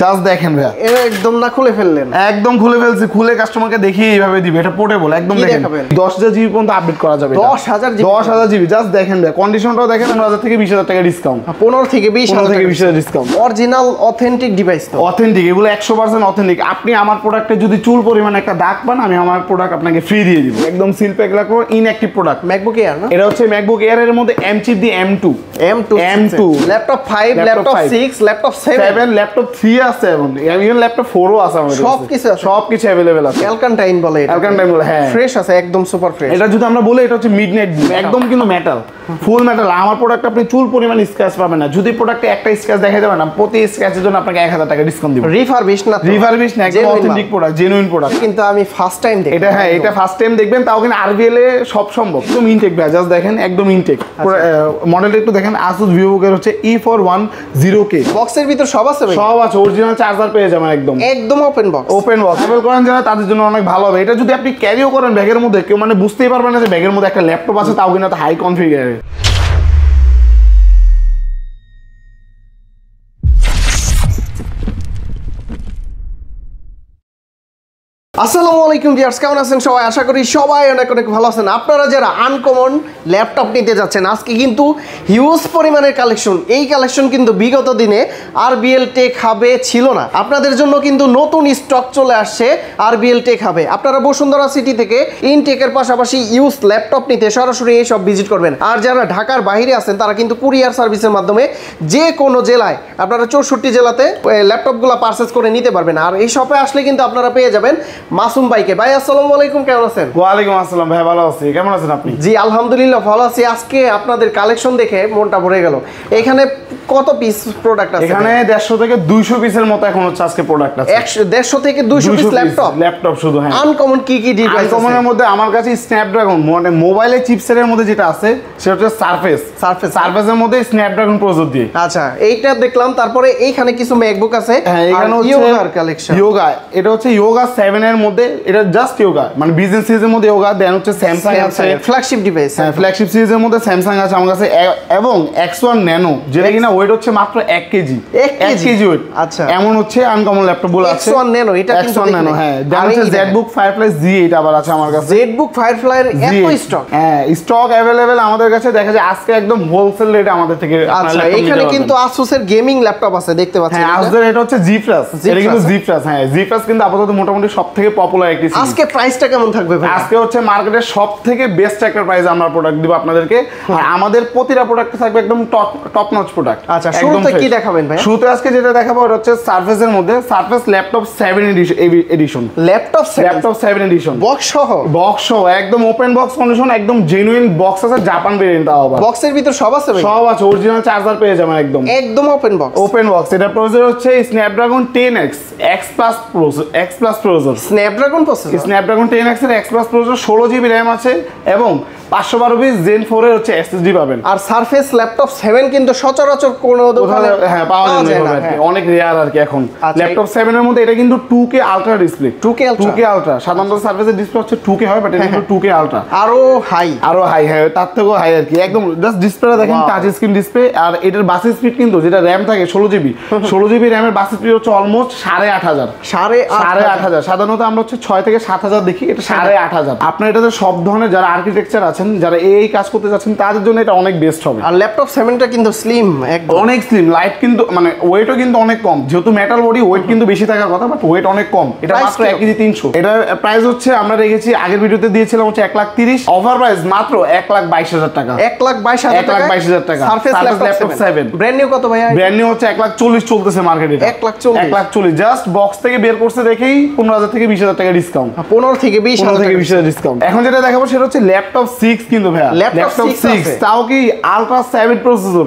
Just দেখেন ভাই, এটা একদম না খুলে ফেললেন? একদম খুলে ফেলছি, খুলে কাস্টমারকে দেখিয়ে এইভাবে দিবে। এটা পোর্টেবল একদম, দেখেন 10,000 জিবি পর্যন্ত আপডেট করা যাবে। 10,000 জিবি, জাস্ট দেখেন ভাই, কন্ডিশনটাও দেখেন। 15,000 থেকে 20,000 টাকা ডিসকাউন্ট। 15 থেকে 20,000 ডিসকাউন্ট। অরিজিনাল অথেন্টিক ডিভাইস তো? অথেন্টিক, এগুলো 100% অথেন্টিক। আপনি আমার প্রোডাক্টে যদি চুল পরিমাণ একটা দাগ পান, আমি আমার প্রোডাক্ট আপনাকে ফ্রি দিয়ে দিব। একদম সিল প্যাক রাখবো, ইনঅ্যাক্টিভ প্রোডাক্ট। ম্যাকবুক এয়ার না? এটা হচ্ছে ম্যাকবুক এয়ার এর মধ্যে এম চিপ দিয়ে M2 laptop 5, laptop 6, laptop 7, laptop 3 আছে, এবং ইভেন ল্যাপটপ 4 ও আছে আমাদের কাছে। সবকিছু अवेलेबल আছে। অ্যালকান্টাইন বলে এটা? অ্যালকান্টাইন বলে, হ্যাঁ। ফ্রেশ আছে, একদম সুপার ফ্রেশ। এটা যদি আমরা বলি, এটা হচ্ছে মিডনাইট ব্লু, একদম কিন্তু মেটাল, ফুল মেটাল। আমার প্রোডাক্ট আপনি চুল পরিমাণ স্ক্র্যাচ পাবেন না। যদি প্রোডাক্টে একটা স্ক্র্যাচ দেখা যাবে না, প্রতি স্ক্র্যাচের জন্য আপনাকে 1,000 টাকা ডিসকাউন্ট দিব। রিফারবিশ না? রিফারবিশ না, একদম অথেন্টিক প্রোডাক্ট, জেনুইন প্রোডাক্ট। কিন্তু আমি ফার্স্ট টাইম দেখি এটা। হ্যাঁ, এটা ফার্স্ট টাইম দেখবেন, তাও কিন্তু আরবিএল এ সব সম্ভব। একদম ইনটেক ভাই, জাস্ট দেখেন, একদম ইনটেক। মডেলটা একটু দেখেন, Asus VivoBook এর হচ্ছে E410K। বক্সের ভিতর সব আছে ভাই? সব আছে, অরিজিনাল চার্জার পেয়ে যাবেন একদম open box. Open box travel করেন যারা, তাদের জন্য অনেক ভালো হবে। এটা যদি আপনি ক্যারিও করেন ব্যাগের মধ্যে, কেউ মানে বুঝতেই পারবেন না যে ব্যাগের মধ্যে একটা ল্যাপটপ আছে, তাও কিন্তু হাই কনফিগারের। আসসালামু আলাইকুম ভিউয়ার্স, কেমন আছেন সবাই? আশা করি সবাই অনেক অনেক ভালো আছেন। আপনারা যারা আনকমন ল্যাপটপ নিতে যাচ্ছেন, আজকে কিন্তু হিউজ পরিমাণের কালেকশন। এই কালেকশন কিন্তু বিগত দিনে আরবিএল টেক হাবে ছিল না। আপনাদের জন্য কিন্তু নতুন স্টক চলে আসছে আরবিএল টেক হাবে। আপনারা বসুন্ধরা সিটি থেকে ইনটেকের পাশাপাশি ইউজ ল্যাপটপ নিতে সরাসরি এই সব ভিজিট করবেন। আর যারা ঢাকার বাইরে আছেন, তারা কিন্তু কুরিয়ার সার্ভিসের মাধ্যমে যে কোনো জেলায়, আপনারা 64 জেলাতে ল্যাপটপগুলো পারচেজ করে নিতে পারবেন। আর এই শপে আসলে কিন্তু আপনারা পেয়ে যাবেন মাসুম ভাইকে। ভাই আসসালামু আলাইকুম, কেমন আছেন? ওয়ালাইকুম আসসালাম ভাই, ভালো আছি। কেমন আছেন আপনি? জি আলহামদুলিল্লাহ ভালো আছি। আজকে আপনাদের কালেকশন দেখে মনটা ভরে গেল। এখানে কত পিস প্রোডাক্ট আছে? এখানে 150 থেকে 200 পিসের মতো এখন হচ্ছে আজকে প্রোডাক্ট আছে। 150 থেকে 200 পিস ল্যাপটপ শুধু। হ্যাঁ, আনকমন কি ডিভাইস আছে? আনকমনের মধ্যে আমার কাছে স্ন্যাপড্রাগন, মানে মোবাইলের চিপসেটের মধ্যে যেটা আছে সেটা হচ্ছে সারফেসের মধ্যে স্ন্যাপড্রাগন প্রসেসর দিয়ে। আচ্ছা, এইটা দেখলাম। তারপরে এইখানে কিছু ম্যাকবুক আছে। হ্যাঁ, এখানে হচ্ছে ইয়োগার কালেকশন। ইয়োগা, এটা হচ্ছে ইয়োগা 7 এর মধ্যে, এটা জাস্ট ইয়োগা, মানে বিজনেস সিরিজের মধ্যে ইয়োগা। দেন হচ্ছে স্যামসাং আছে, ফ্ল্যাগশিপ ডিভাইস। হ্যাঁ, ফ্ল্যাগশিপ সিরিজের মধ্যে স্যামসাং আছে আমার কাছে, এবং X1 ন্যানো, যেটা কিনা ওয়েট হচ্ছে মাত্র 1 কেজি ওয়েট। আচ্ছা, এমন হচ্ছে আনকমন ল্যাপটপ গুলো আছে। X1 ন্যানো, এটা কিন্তু X1 ন্যানো, হ্যাঁ। দেন হচ্ছে ZBook Firefly Z8 আবার আছে আমার কাছে। ZBook Firefly এর এত স্টক? হ্যাঁ, স্টক अवेलेबल আমাদের কাছে। দেখা যায় আজকে একদম হোলসেল রেটে আমাদের থেকে। আচ্ছা, এখানে কিন্তু Asus এর গেমিং ল্যাপটপ আছে, দেখতে পাচ্ছেন। হ্যাঁ, Asus এটা হচ্ছে G-Plus, এটা কিন্তু G-Plus। হ্যাঁ, G-Plus কিন্তু আপাতত মোটামুটি সবথেকে পপুলার একটি সিরিজ। আজকে প্রাইসটা কেমন থাকবে ভাই? আজকে হচ্ছে মার্কেটের সবথেকে বেস্ট একটা প্রাইস আমরা প্রোডাক্ট দিব আপনাদেরকে। আর আমাদের প্রতিটা প্রোডাক্ট থাকবে একদম টপ নচ প্রোডাক্ট। আচ্ছা, শুরুতে কি দেখাবেন ভাই? শুরুতে আজকে যেটা দেখাবো এটা হচ্ছে সারফেসের মধ্যে, surface laptop 7 edition. Laptop 7 edition, box সহ একদম ওপেন বক্স কন্ডিশন, একদম জেনুইন বক্স আছে, জাপান ভেরিয়েন্ট। আবার বক্সের ভিতর সব আছে ভাই? সব আছে, অরিজিনাল চার্জার পেয়ে যাবেন একদম ওপেন বক্স। এটা প্রসেসর হচ্ছে Snapdragon 10X X+ processor. Snapdragon 10X এর X+ প্রসেসর, 16 জিবি র্যাম আছে, এবং 512 পিস Zen 4 এর হচ্ছে এসএসডি পাবেন। আর সারফেস ল্যাপটপ 7 কিন্তু সচরাচর কোনো দোকানে হ্যাঁ পাওয়া যায় না, অনেক রেয়ার আর কি এখন। ল্যাপটপ 7 এর মধ্যে এটা কিন্তু 2K ultra display. 2K ultra, সাধারণত সারফেসের ডিসপ্লে হচ্ছে 2K হয়, বাট এটা কিন্তু 2K আলট্রা, আরো হাই, হ্যাঁ তার থেকেও হাই আর কি। একদম জাস্ট ডিসপ্লেটা দেখেন, টাচ স্ক্রিন ডিসপ্লে। আর এটার বাস স্পিড কিন্তু, যেটা র‍্যাম থাকে 16 জিবি র‍্যামের বাস স্পিড হচ্ছে অলমোস্ট 8,500। সাধারণত আমরা হচ্ছে 6 থেকে 7,000 দেখি, এটা 8,500। আপনার এটাতে সব ধরনের যারা আর্কিটেকচার আছেন, যারা এই কাজ করতে যাচ্ছেন, তাদের জন্য এটা অনেক বেস্ট হবে। আর ল্যাপটপ 7টা কিন্তু স্লিম, অনেক স্লিম, লাইট, কিন্তু মানে ওয়েটও কিন্তু অনেক কম। যেহেতু মেটাল বডি, ওয়েট কিন্তু বেশি থাকার কথা, বাট ওয়েট অনেক কম। এটা মাত্র 1 কেজি 300। এটার প্রাইস হচ্ছে আমরা রেখেছি, আগের ভিডিওতে দিয়েছিলাম হচ্ছে 1,30,000। অফার প্রাইস মাত্র 1,22,000 টাকা। 1,22,000 টাকা। সারফেস ল্যাপটপ 7 ব্র্যান্ড নিউ কত ভাই? ব্র্যান্ড নিউ হচ্ছে 1,40,000 চলতেছে মার্কেটে। 1,40,000 জাস্ট বক্স থেকে বের করছে দেখেই 15,000 থেকে 20,000 টাকা ডিসকাউন্ট। 15 থেকে 20,000 ডিসকাউন্ট। এখন যেটা দেখাবো সেটা হচ্ছে ল্যাপটপ 6 কিন্তু ভাইয়া, ল্যাপটপ 6, তাও কি আলট্রা 7 প্রসেসর।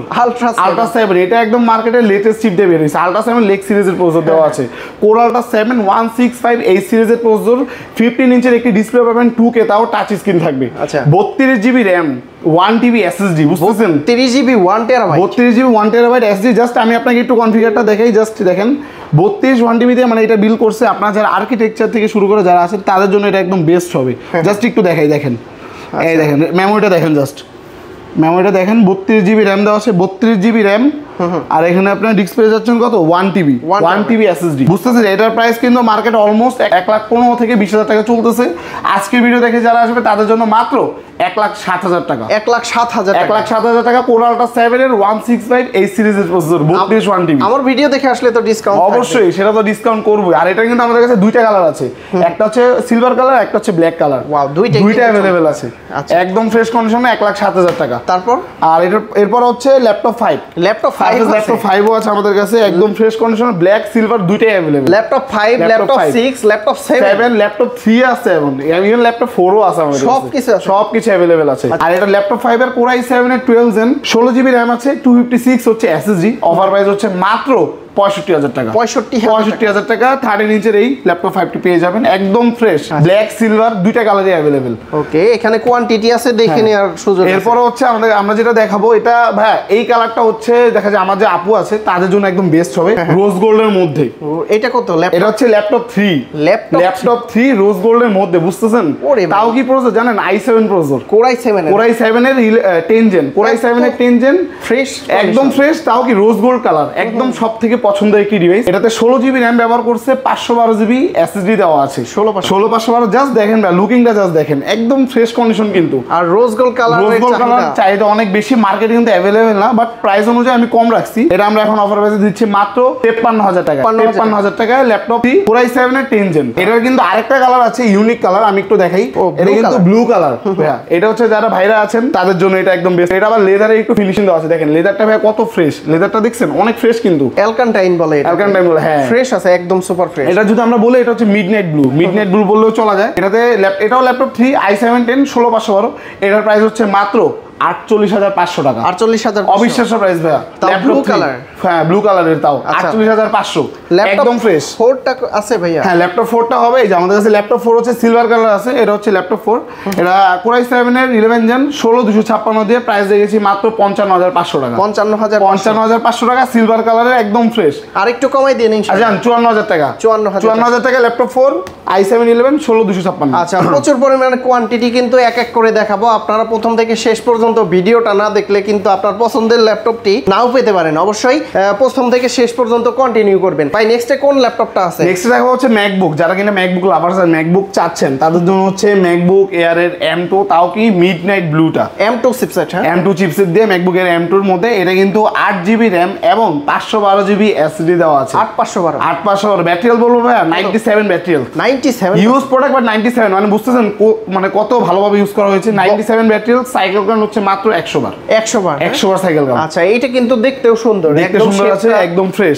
আলট্রা 7 এটা একদম মার্কেটের লেটেস্ট চিপ দিয়ে বের হয়েছে। আলট্রা 7 লেক সিরিজের প্রসেসর দেওয়া আছে। কোর আলট্রা 7 165 এই সিরিজের প্রসেসর, 15 ইঞ্চের একটি ডিসপ্লে পাবেন, 2K, তাও টাচ স্ক্রিন থাকবে। আচ্ছা, 32 জিবি র‍্যাম, 1 TB SSD, বুঝতেছেন? 30 GB 1 terabyte, 32 GB 1 terabyte SSD। Just আমি আপনাকে একটু কনফিগারটা দেখাই, জাস্ট দেখেন। 32 1 TB দিয়ে মানে এটা বিল করছে। আপনারা যারা আর্কিটেকচার থেকে শুরু করে যারা আছেন, তাদের জন্য এটা একদম বেস্ট হবে। জাস্ট একটু দেখাই, দেখেন, এই দেখেন মেমোরিটা দেখেন, জাস্ট মেমোরিটা দেখেন। 32 জিবি র্যাম দেওয়া আছে, 32 জিবি র্যাম, আর এখানে আপনার ডিসপ্লে যাচ্ছেন কত 1 টিবি 1 টিবি এসএসডি। বুঝতেছেন এটার প্রাইস কিন্তু মার্কেট অলমোস্ট 1,15,000 থেকে 20,000 টাকা চলতেছে। আজকের ভিডিও দেখে যারা আসবে তাদের জন্য মাত্র 1,07,000 টাকা। 1,07,000 1,07,000 টাকা কোর আল্ট্রা 7 এর 165 এই সিরিজের প্রসেসর 32 1 টিবি। আমার ভিডিও দেখে আসলে তো ডিসকাউন্ট অবশ্যই, সেটা তো ডিসকাউন্ট করব। আর এটা কিন্তু আমাদের কাছে দুইটা কালার আছে, একটা হচ্ছে সিলভার কালার, একটা হচ্ছে ব্ল্যাক কালার। ওয়াও, দুইটা अवेलेबल আছে। একদম ফ্রেশ কন্ডিশনে 1,07,000 টাকা। তারপর আর এরপর হচ্ছে ল্যাপটপ 5 ল্যাপটপ 5 ও আছে আমাদের কাছে একদম ফ্রেশ কন্ডিশনে, ব্ল্যাক সিলভার দুইটাই available. Laptop 5 laptop 6 laptop 7 laptop 3 আছে এবং ইভেন ল্যাপটপ 4 ও আছে আমাদের কাছে, সবকিছু अवेलेबल আছে। আর এটা ল্যাপটপ 5 এর Core i7 এর 12 Zen 16 জিবি RAM আছে, 256 হচ্ছে SSD। অফার প্রাইস হচ্ছে মাত্র 65,000 টাকা। 65,000 টাকা 13 ইঞ্চের এই ল্যাপটপ 5টি পেয়ে যাবেন একদম ফ্রেশ, ব্ল্যাক সিলভার দুইটা কালারই अवेलेबल। ওকে, এখানে কোয়ান্টিটি আছে দেখে নেওয়ার সুযোগ আছে। এরপর হচ্ছে আমরা যেটা দেখাবো, এটা ভাই এই কালারটা হচ্ছে দেখা যায় আমার যে আপু আছে তাদের জন্য একদম বেস্ট হবে, রোজ গোল্ডের মধ্যে। এটা কত? এটা হচ্ছে ল্যাপটপ 3 ল্যাপটপ 3 রোজ গোল্ডের মধ্যে, বুঝতেছেন? তাও কি প্রসেসর জানেন? i7 প্রসেসর, Core i7 এর 10 জেন, Core i7 এর 10 জেন ফ্রেশ, একদম ফ্রেশ, তাও কি রোজ গোল্ড কালার, একদম সবথেকে পছন্দের একটি ডিভাইস। এটাতে 16 জিবি RAM ব্যবহার করছে, 512 জিবি SSD দেওয়া আছে। 16/512 জাস্ট দেখেন ভাই, লুকিংটা জাস্ট দেখেন, একদম ফ্রেশ কন্ডিশন কিন্তু। আর রোজ গোল্ড কালার চাহিদা অনেক বেশি, মার্কেটে কিন্তু अवेलेबल না, বাট প্রাইস অনুযায়ী আমি কম রাখছি। এটা আমরা এখন অফার প্রাইসে দিচ্ছি মাত্র 53,000 টাকা। 53,000 টাকায় ল্যাপটপ Core i7 এর 10 জেন। এটার কিন্তু আরেকটা কালার আছে, ইউনিক কালার, আমি একটু দেখাই। এটা কিন্তু ব্লু কালার। এটা হচ্ছে যারা ভাইরা আছেন তাদের জন্য এটা একদম বেস্ট। এটা আবার লেদারে একটু ফিনিশিং দেওয়া আছে, দেখেন লেদারটা ভাই কত ফ্রেশ, লেদারটা দেখছেন অনেক ফ্রেশ কিন্তু। অ্যালকান্টাইন বলে এটা, অ্যালকান্টাইন বলে, হ্যাঁ ফ্রেশ আছে একদম সুপার ফ্রেশ। এটা যদি আমরা বলি এটা হচ্ছে মিডনাইট ব্লু বললেও চলা যায়। এটাও ল্যাপটপ 3 i7 10 16/512। এটার প্রাইস হচ্ছে মাত্র 48,500 টাকা। 48,000 অবিশ্বাস্য প্রাইস ভাইয়া। ব্লু কালার, হ্যাঁ ব্লু কালারের, তাও 48,500 একদম ফ্রেশ। 4টা আছে ভাইয়া? হ্যাঁ ল্যাপটপ 4টা হবে। এই যে আমাদের কাছে ল্যাপটপ 4 হচ্ছে সিলভার কালার আছে, এটা হচ্ছে ল্যাপটপ 4। এটা Core i7 এর 11 জেন 16,256 দিয়ে প্রাইস দিয়েছি মাত্র 55,500 টাকা। 55,500 টাকা সিলভার কালারের একদম ফ্রেশ। আর একটু কমাই দেন ইনশাআল্লাহ। 54,000 টাকা। 54,000 টাকা ল্যাপটপ 4 i7 11 16,256। আচ্ছা, প্রচুর পরিমাণে কোয়ান্টিটি কিন্তু এক এক করে দেখাবো। আপনারা প্রথম থেকে শেষ পর্যন্ত ভিডিওটা না দেখলে কিন্তু আপনার পছন্দের ল্যাপটপটি নাও পেতে পারেন। অবশ্যই প্রথম থেকে শেষ পর্যন্ত কন্টিনিউ করবেন। ভাই নেক্সটে কোন ল্যাপটপটা আছে? নেক্সটে দেখাবো হচ্ছে ম্যাকবুক। যারা কিনা ম্যাকবুক লাভার্স আর ম্যাকবুক চাচ্ছেন তাদের জন্য হচ্ছে ম্যাকবুক এয়ার এর M2, তাও কি মিডনাইট ব্লুটা। M2 চিপসেট, হ্যাঁ M2 চিপসেট দিয়ে ম্যাকবুক এর M2 এর মধ্যে। এটা কিন্তু 8 জিবি RAM এবং 512 জিবি SSD দেওয়া আছে। 8/512 ব্যাটারি বলবো ভাই 97 ব্যাটারি। 97 ইউজ প্রোডাক্ট বাট 97, মানে বুঝতেছেন মানে কত ভালোভাবে ইউজ করা হয়েছে। 97 ব্যাটারি, সাইকেল কাউন্ট হচ্ছে মাত্র 100 বার। 100 বার সাইকেল কাউন্ট। আচ্ছা, এইটা কিন্তু দেখতেও সুন্দর, একদম সুন্দর আছে, একদম ফ্রেশ,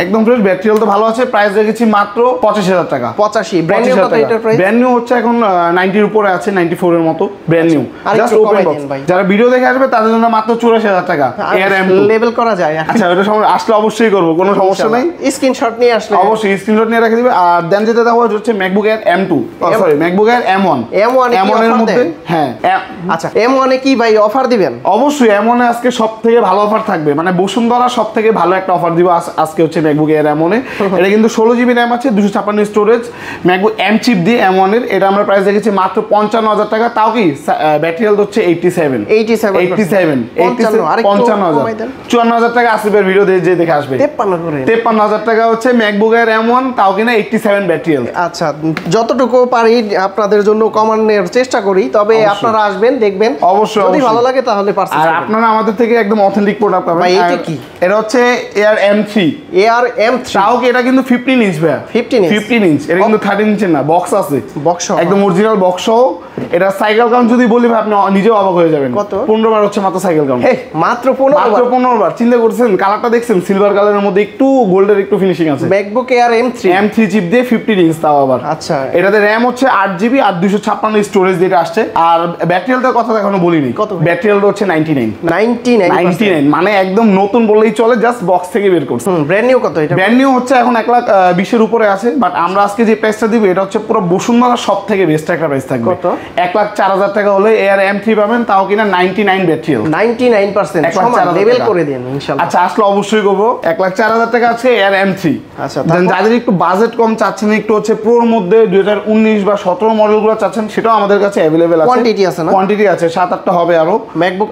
ব্যাটারি তো ভালো আছে। প্রাইস রেখেছি মাত্র 85,000 টাকা। 85 ব্র্যান্ড নিউ কত এটার প্রাইস? ব্র্যান্ড নিউ হচ্ছে এখন 90 এর উপরে আছে, 94 এর মতো brand new. Just open box. যারা ভিডিও দেখে আসবে তাদের জন্য মাত্র 84,000 টাকা। এয়ার M2 লেভেল করা যায়? আচ্ছা, ওটা আসলে অবশ্যই করব, কোনো সমস্যা নাই। স্ক্রিনশট নিয়ে আসলে অবশ্যই স্ক্রিনশট নিয়ে রেখে দিবে। আর দেন যেটা দেওয়া হচ্ছে ম্যাকবুক এর M2, সরি ম্যাকবুক এর M1 এর মধ্যে। হ্যাঁ আচ্ছা, M1 এ কি ভাই অফার দিবেন? অবশ্যই M1 এ আজকে সবথেকে ভালো অফার থাকবে, মানে বসুন্ধরা সবথেকে ভালো একটা অফার দিব আজকে হচ্ছে ম্যাকবুক এর M1 এ। এটা কিন্তু 16 জিবি RAM আছে, 256 স্টোরেজ, ম্যাকবুক M চিপ দিয়ে M1 এর। এটা আমরা প্রাইস রেখেছি মাত্র 55,000 টাকা। তাও কি ব্যাটারি হেলথ হচ্ছে 87 54,000 টাকা। আসিফের ভিডিও যে দেখে আসবে 53,000 টাকা হচ্ছে ম্যাকবুক এর M1, তাও কিনা 87 ব্যাটারি হেলথ। আচ্ছা, যতটুকু পারি আপনাদের জন্য কমানোর চেষ্টা করি, তবে আপনারা আসবেন দেখবেন, অবশ্যই যদি ভালো লাগে তাহলে পারচেজ করবেন। আর আপনারা আমাদের থেকে একদম অথেন্টিক প্রোডাক্ট পাবেন। ভাই এটা কি? এটা হচ্ছে এয়ার M3। তাও কি এটা কিন্তু 15 ইঞ্চ ভাই, 15 ইঞ্চ। এটা কিন্তু 13 ইঞ্চের না, বক্স আছে, একদম অরিজিনাল বক্স। এটা সাইকেল কাউন্ট যদি বলি ভাই আপনি নিজেও অবাক হয়ে যাবেন। কত? 15 বার হচ্ছে মাত্র সাইকেল কাউন্ট। মাত্র 15 বার। চিন্তা করছেন, কালারটা দেখছেন সিলভার কালারের মধ্যে একটু গোল্ডের একটু ফিনিশিং আছে। ম্যাকবুক এয়ার M3 চিপ দিয়ে 15 ইঞ্চ, তাও আবার। আচ্ছা, এটাতে RAM হচ্ছে 8 জিবি আর 256 স্টোরেজ যেটা আসছে। আর ব্যাটারি হেলথের কথা এখনো বলিনি। ব্যাটারি হেলথ হচ্ছে 99, মানে একদম নতুন বললেই চলে, জাস্ট বক্স থেকে বের করছে। ব্র্যান্ড নিউ কত এটা? ব্র্যান্ড নিউ হচ্ছে এখন 1,20,000 উপরে আছে, বাট আমরা আজকে যে প্রাইসটা দিব এটা হচ্ছে পুরো বসুন্ধরা সব থেকে বেস্ট একটা প্রাইস থাকবে। 1,04,000 টাকা হলে এয়ার M3 পাবেন, তাও কিনা 99 ব্যাটারি, 99% সমান লেভেল করে দেন ইনশাআল্লাহ। আচ্ছা আসলে অবশ্যই করব। 1,04,000 টাকা আছে এয়ার M3। আচ্ছা যাদের একটু বাজেট কম চাচ্ছেন, একটু হচ্ছে প্রোর মধ্যে 2019 বা 17 মডেলগুলো চাচ্ছেন, সেটাও আমাদের কাছে अवेलेबल আছে। কোয়ান্টিটি আছে না? কোয়ান্টিটি আছে 7-8টা হবে আরো। ম্যাকবুক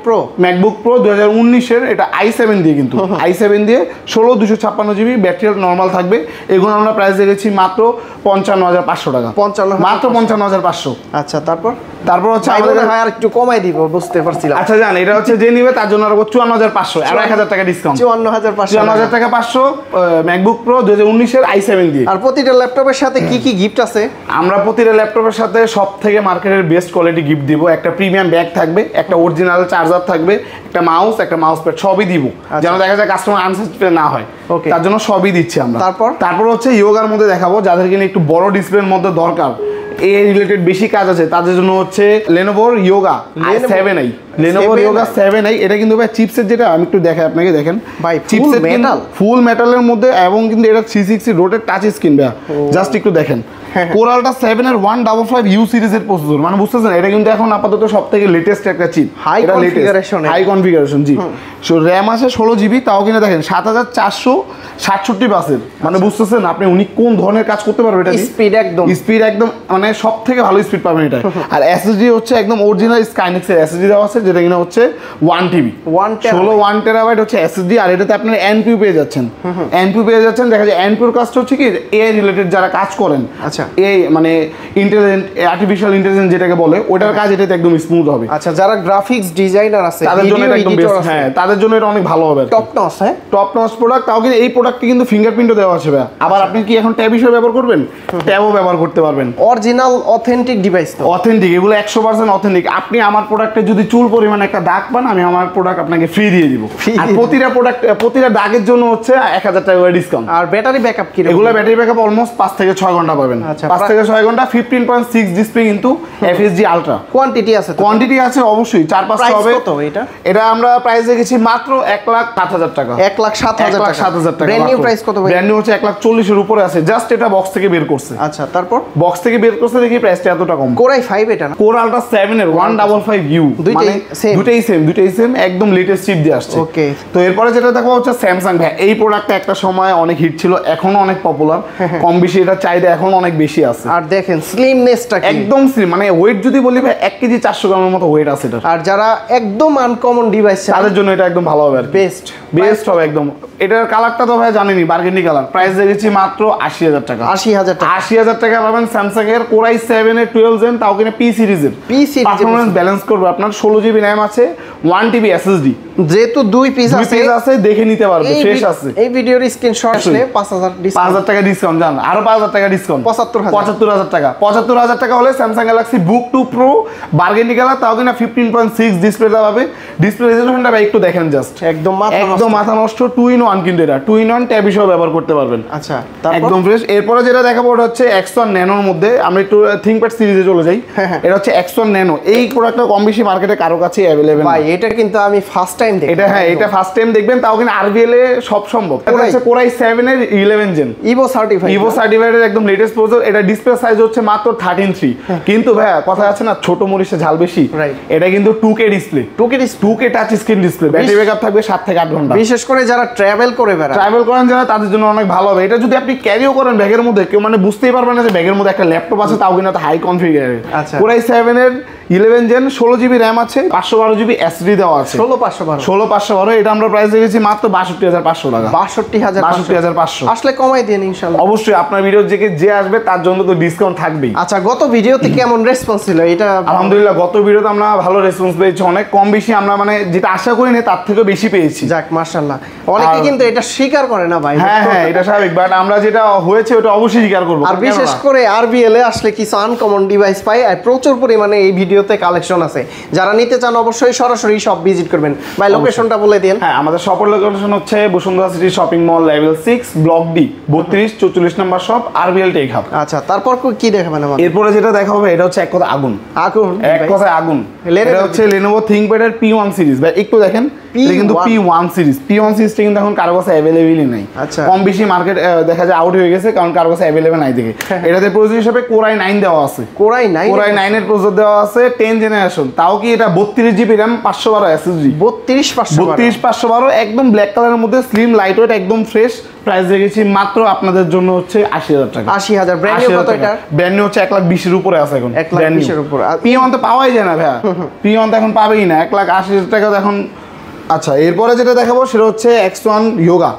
প্রো 2019 এর, এটা i7 দিয়ে, কিন্তু i7 দিয়ে 16 256 জিবি ব্যাটারি নরমাল থাকবে। এগুলো আমরা প্রাইস রেখেছি মাত্র 55,500 টাকা, মাত্র 55,500। আচ্ছা তারপর হচ্ছে আমাদের আর একটু কমাই দিব, বুঝতে পারছিলাম। আচ্ছা জান, এটা হচ্ছে যে নিবে তার জন্য আর 54,500, আর 1,000 টাকা ডিসকাউন্ট, 54,500 টাকা 500 ম্যাকবুক প্রো 2019 এর i7 দিয়ে। আর প্রতিটা ল্যাপটপের সাথে কি কি গিফট আছে? আমরা প্রতিটা ল্যাপটপের সাথে সবথেকে মার্কেটের বেস্ট কোয়ালিটি গিফট দিব। একটা প্রিমিয়াম ব্যাগ থাকবে, একটা অরিজিনাল চার্জার থাকবে, একটা মাউস প্যাড, সবই দিব, যেন দেখা যায় কাস্টমার আনস্যাটিসফাইড না হয়। তার জন্য সবই দিচ্ছি আমরা। তারপর হচ্ছে ইয়োগার মধ্যে দেখাবো, যাদের কিনা একটু বড় ডিসপ্লের মধ্যে দরকার, এই রিলেটেড বেশি কাজ আছে, তাদের জন্য হচ্ছে Lenovo Yoga 7i, Lenovo Yoga 7i। এটা কিন্তু ভাই চিপসেট, যেটা আমি একটু দেখাই আপনাকে, দেখেন ভাই চিপসেট মেটাল, ফুল মেটালের মধ্যে, এবং কিন্তু এটা 360 রোটেট টাচ স্ক্রিন ভাই, জাস্ট একটু দেখেন। কোরালটা 7 এর 155U সিরিজের প্রসেসর, মানে বুঝতেছেন এটা কিন্তু এখন আপাতত সবথেকে লেটেস্ট একটা চিপ, হাই কনফিগারেশন। জি, সো র‍্যাম আছে 16 জিবি, তাও কিনা দেখেন 7467 বাসের, মানে বুঝতেছেন আপনি উনি কোন ধরনের কাজ করতে পারবে। এটা স্পিড একদম মানে সবথেকে ভালো স্পিড পাবেন এটা। আর এসএসডি হচ্ছে একদম অরিজিনাল স্কাইনেক্স এর এসএসডি দেওয়া আছে, যেটা কিনা হচ্ছে 1 টিবি 1 টেরাবাইট হচ্ছে এসএসডি। আর এটাতে আপনারা এনপিইউ পেয়ে যাচ্ছেন, দেখা যায় এনপিইউর কাজটা হচ্ছে কি এআই রিলেটেড যারা কাজ করেন, আচ্ছা এই মানে ইন্টেলিজেন্ট আর্টিফিশিয়াল ইন্টেলিজেন্স যেটাকে বলে, ওটার কাজ এটাতে একদম স্মুথ হবে। আচ্ছা যারা গ্রাফিক্স ডিজাইনার আছে তাদের জন্য এটা একদম বেস্ট, হ্যাঁ তাদের জন্য এটা অনেক ভালো হবে। টপ নচ প্রোডাক্ট, তাও কিন্তু এই প্রোডাক্টে কিন্তু ফিঙ্গারপ্রিন্টও দেওয়া আছে ভাই। আবার আপনি কি এখন ট্যাব হিসেবে ব্যবহার করবেন, ট্যাবও ব্যবহার করতে পারবেন। অরিজিনাল অথেন্টিক ডিভাইস, তো অথেন্টিক, এগুলো 100% অথেন্টিক। আপনি আমার প্রোডাক্টে যদি চুল পরিমাণ একটা দাগ পান, আমি আমার প্রোডাক্ট আপনাকে ফ্রি দিয়ে দিব। আর প্রতিটা দাগের জন্য হচ্ছে 1,000 টাকা ডিসকাউন্ট। আর ব্যাটারি ব্যাকআপ কি? এগুলো ব্যাটারি ব্যাকআপ অলমোস্ট 5 থেকে 6 ঘন্টা পাবেন। 5 থেকে 6 ঘন্টা। 15.6 ডিসপ্লে, কিন্তু FHD আলট্রা। কোয়ান্টিটি আছে অবশ্যই 4-5 হবে। এটা আমরা প্রাইস রেখেছি মাত্র 1,07,000 টাকা, 1,07,000 টাকা। ব্র্যান্ড নিউ প্রাইস কত ভাই? ব্র্যান্ড নিউ হচ্ছে 1,40,000 এর উপরে আছে, জাস্ট এটা বক্স থেকে বের করছে। আচ্ছা তারপর বক্স থেকে বের করছে দেখি প্রাইসটা এতটা কম। কোর i5 এটা না? কোর আলট্রা 7 এর 155U, দুটেই সেম একদম লেটেস্ট চিপ দিয়ে আসছে। ওকে, তো এরপরে যেটা দেখো হচ্ছে স্যামসাং ভাই। এই প্রোডাক্টটা একটা সময় অনেক হিট ছিল, এখনো অনেক পপুলার, কম বেশি এটা চাহিদা এখন অনেক বেশি আছে। আর দেখেন স্লিমনেসটা একদম স্লিম, মানে ওয়েট যদি বলি ভাই 1 কেজি 400 গ্রামের মতো ওয়েট আছে এটা। আর যারা একদম আনকমন ডিভাইস তাদের জন্য এটা একদম ভালো হবে, বেস্ট হবে একদম। এটার কালারটা তো ভাই জানেনই, বার্গেন্ডি কালার। প্রাইস রেখেছি মাত্র 80,000 টাকা। 80,000 টাকা পাবেন স্যামসাং এর Core i7 এর 12 জেন, তাও কিনা পি সিরিজের। পারফরম্যান্স ব্যালেন্স করবে আপনার। 16 জিবি RAM আছে, 1 টিবি SSD, যেহেতু 2 পিস আছে দেখে নিতে পারবে, ফ্রেশ আছে। এই ভিডিওর স্ক্রিনশট আসলে 5,000 টাকা ডিসকাউন্ট, জান আরো 5,000 টাকা ডিসকাউন্ট, 75,000 টাকা। 75,000 টাকা হলে স্যামসাং গ্যালাক্সি বুক 2 প্রো বার্গেন্ডি কালার, তাও কিনা 15.6 ডিসপ্লেটা পাবে। ডিসপ্লে রেজোলিউশনটা ভাই একটু দেখেন, জাস্ট একদম মাথা নষ্ট। 2-in-1 কিন্তু এটা 2-in-1 ট্যাব হিসেবে ব্যবহার করতে পারবেন। আচ্ছা একদম ফ্রেশ। এরপরে যেটা দেখাবো ওটা হচ্ছে X1 Nano এর মধ্যে। আমরা একটু ThinkPad সিরিজে চলে যাই। এটা হচ্ছে X1 Nano। এই প্রোডাক্টটা কম বেশি মার্কেটে কারো কাছে अवेलेबल ভাই। এটা কিন্তু আমি ফার্স্ট টাইম দেখি। এটা ফার্স্ট টাইম দেখবেন, তাও কিন্তু RVL এ সব সম্ভব। এটা হচ্ছে Core i7 এর 11 জেন ইভো সার্টিফাইড এর একদম লেটেস্ট প্রসেসর। এটা ডিসপ্লে সাইজ হচ্ছে মাত্র 13.3, কিন্তু ভাই কথা আছে না, ছোট মরিচে ঝাল বেশি। এটা কিন্তু 2K display, 2K touch screen display. Battery backup থাকবে 7 থেকে 8 ঘন্টা। বিশেষ করে যারা ট্রাভেল করেন যারা, তাদের জন্য অনেক ভালো হবে। এটা যদি আপনি ক্যারিও করেন ব্যাগের মধ্যে, কেউ মানে বুঝতেই পারবেন না যে ব্যাগের মধ্যে একটা ল্যাপটপ আছে, তাও কিনা হাই কনফিগারের। Core i7 এর 11 জেন, 16 জিবি RAM আছে, 512 জিবি SSD দেওয়া আছে। 16,512। এটা আমরা প্রাইস রেখেছি মাত্র 62,500 টাকা। 62,500 আসলে কমাই দেন ইনশাআল্লাহ। অবশ্যই আপনার ভিডিও যে আসবে তার জন্য তো ডিসকাউন্ট থাকবেই। আচ্ছা, গত ভিডিওতে কেমন রেসপন্স ছিল? এটা আলহামদুলিল্লাহ গত ভিডিওতে আমরা ভালো রেসপন্স পেয়েছি, অনেক কম বেশি আমরা মানে যেটা আশা করিনি তার থেকে বেশি পেয়েছি। যাক মাশাআল্লাহ। অনেকে কিন্তু এটা স্বীকার করে না ভাই। হ্যাঁ এটা স্বাভাবিক, বাট আমরা যেটা হয়েছে ওটা অবশ্যই স্বীকার করব। আর বিশেষ করে RVL এ আসলে কিছু আনকমন ডিভাইস পাই, আর প্রচুর পরিমাণে এই ভিডিওতে কালেকশন আছে। যারা নিতে চান অবশ্যই সরাসরি শপ ভিজিট করবেন। ভাই লোকেশনটা বলে দেন। হ্যাঁ, আমাদের শপের লোকেশন হচ্ছে Bashundhara city shopping mall level 6 block D 32-44 নম্বর শপ, RVL টেক হাব। আচ্ছা, তারপর কি দেখাবেন আমাদের? এরপরে যেটা দেখাবো এটা হচ্ছে এক কথা আগুন। এক কথায় আগুন। এটা হচ্ছে Lenovo ThinkPad এর P1 সিরিজ। ভাই একটু দেখেন, এটা কিন্তু P1 সিরিজ টা কিন্তু এখন কারো কাছে अवेलेबलই নাই। আচ্ছা, কম বেশি মার্কেট দেখা যায় আউট হয়ে গেছে, কারণ কারো কাছে अवेलेबल নাই দেখে। এটাতে প্রসেসর হিসেবে Core i9 দেওয়া আছে, Core i9 এর প্রসেসর দেওয়া আছে 10 জেনারেশন। তাও কি এটা 32 জিবি RAM 512 SSD, 32512 একদম ব্ল্যাক কালারের মধ্যে, স্লিম লাইট ওয়েট, একদম ফ্রেশ। প্রাইস রেখেছি মাত্র আপনাদের জন্য হচ্ছে 80000 টাকা। 80000 ব্র্যান্ড নিউ কত এটা? ব্র্যান্ড নিউ হচ্ছে 1,20,000 এর উপরে আছে এখন, 1,20,000 এর উপরে। P1 তো পাওয়াই যায় না ভাইয়া, P1 তো এখন পাবেই না, 1,80,000 টাকা এখন। আচ্ছা, এরপরে যেটা দেখাবো সেটা হচ্ছে X1 Yoga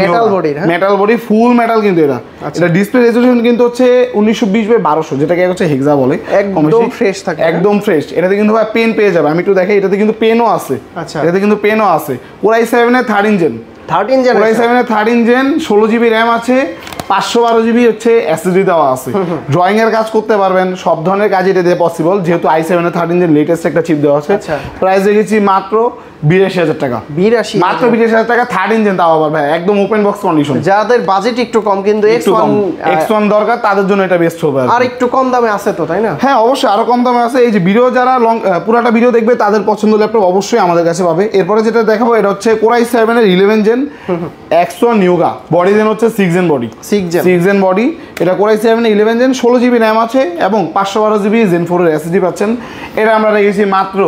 metal body, metal body, ফুল মেটাল কিন্তু এটা। এটা ডিসপ্লে রেজোলিউশন কিন্তু হচ্ছে 1920x1200, যেটাকে হচ্ছে হেক্সা বলে, একদম ফ্রেশ থাকে, একদম ফ্রেশ। এটাতে কিন্তু ভাই পেন পেয়ে যাবে, আমি একটু দেখাই, এটাতে কিন্তু পেনও আছে। আচ্ছা, এটাতে কিন্তু পেনও আছে। Core i7 এর 13 জেন, Core i7 এর 13 জেন, 16 জিবি RAM আছে, 512 জিবি হচ্ছে SSD দেওয়া আছে। ড্রয়িং এর কাজ করতে পারবেন, সব ধরনের কাজ এটা দিয়ে পসিবল, যেহেতু i7 এর 13 জেন লেটেস্ট একটা চিপ দেওয়া আছে। প্রাইস রেখেছি মাত্র 82,000 টাকা, মাত্র 82,000 টাকা, 13 জেন, তাও আবার ভাই একদম ওপেন বক্স কন্ডিশন। যাদের বাজেট একটু কম কিন্তু X1 দরকার, তাদের জন্য এটা বেস্ট হবে। আর একটু কম দামে আছে তো, তাই না? হ্যাঁ, অবশ্যই আরো কম দামে আছে। এই যে ভিডিও যারা পুরাটা ভিডিও দেখবে তাদের পছন্দ ল্যাপটপ অবশ্যই আমাদের কাছে পাবে। এরপরে যেটা দেখাবো এটা হচ্ছে Core i7 এর 11 gen X1 Yoga, body gen হচ্ছে 6 জেন বডি, 6 জেন বডি। এটা Core i7 এর 11 জেন, 16 জিবি RAM আছে এবং 512 জিবি Zen 4 এর SSD পাচ্ছেন। এটা আমরা রেখেছি মাত্র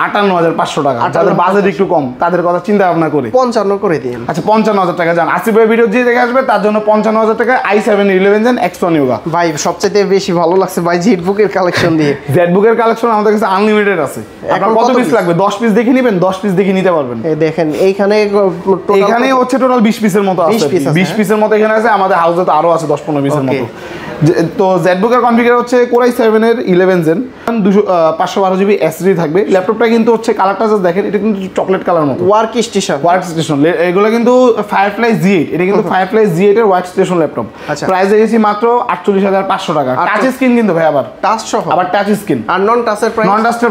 58,500 টাকা। যাদের বাজেট একটু কম তাদের কথা চিন্তা ভাবনা করে 55 করে দিন। আচ্ছা, 55,000 টাকা যান। আসিফ ভাই ভিডিও যে দেখে আসবে তার জন্য 55,000 টাকা i7 11 জেন X1 Yoga। ভাই সবচেয়ে বেশি ভালো লাগছে ভাই জেটবুকের কালেকশন দিয়ে। জেটবুকের কালেকশন আমাদের কাছে আনলিমিটেড আছে। আপনার কত পিস লাগবে? 10 পিস দেখে নেবেন, 10 পিস দেখে নিতে পারবেন। এই দেখেন এখানে হচ্ছে টোটাল 20 পিসের মতো আছে, 20 পিসের মতো এখানে আছে। আমাদের হাউসে তো আরো আছে 10-15 পিসের মতো। তো জেটবুকের কনফিগার হচ্ছে Core i7 এর 11 জেন, 512 জিবি SSD থাকবে। ল্যাপটপটা কিন্তু হচ্ছে কালারটা জাস্ট দেখেন, এটা কিন্তু চকলেট কালার মতো, ওয়ার্ক স্টেশন। এগুলো কিন্তু Firefly G8, এটা কিন্তু Firefly G8 এর ওয়ার্ক স্টেশন ল্যাপটপ। প্রাইস দিয়েছি মাত্র 48,500 টাকা। টাচ স্ক্রিন কিন্তু ভাই, আবার টাচ স্ক্রিন। আর নন টাচের